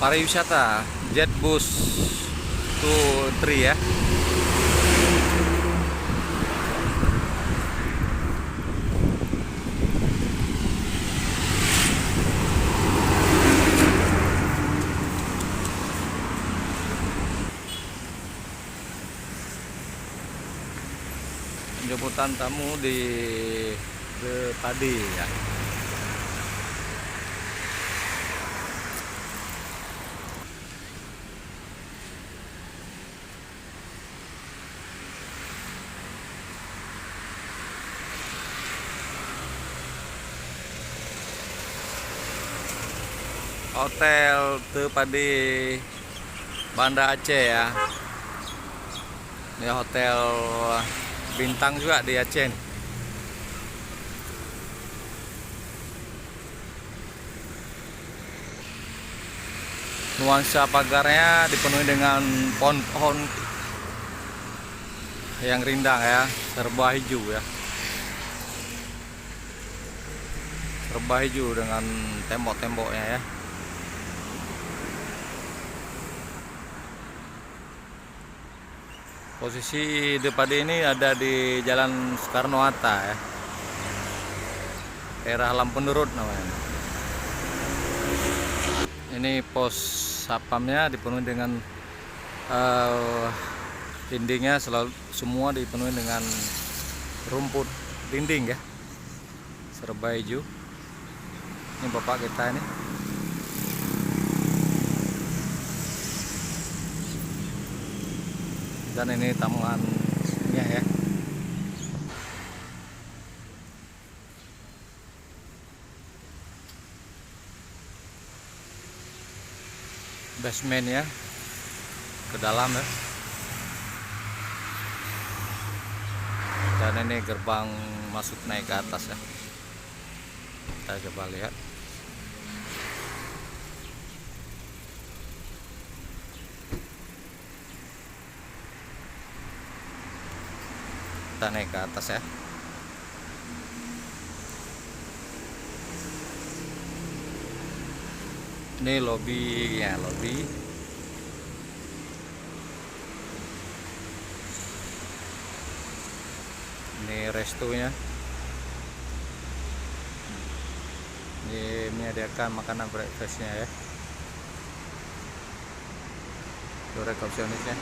pariwisata Jetbus 23 ya. Penjemputan tamu di Padi ya. Hotel Tepadi Banda Aceh ya. Ini hotel bintang juga di Aceh nih. Nuansa pagarnya dipenuhi dengan pohon-pohon yang rindang ya, serba hijau ya. Serba hijau dengan tembok-temboknya ya. Posisi Depadi ini ada di Jalan Soekarno-Hatta ya. Daerah Lampunurut namanya. Ini pos satpamnya dipenuhi dengan dindingnya semua dipenuhi dengan rumput dinding ya. Serba hijau. Ini bapak kita ini. Dan ini tamannya ya. Basement ya, ke dalam ya. Dan ini gerbang masuk naik ke atas ya. Kita coba lihat. Kita naik ke atas ya. Ini lobby ya, lobby. Ini restonya. Ini menyediakan makanan breakfastnya ya. Itu resepsionisnya.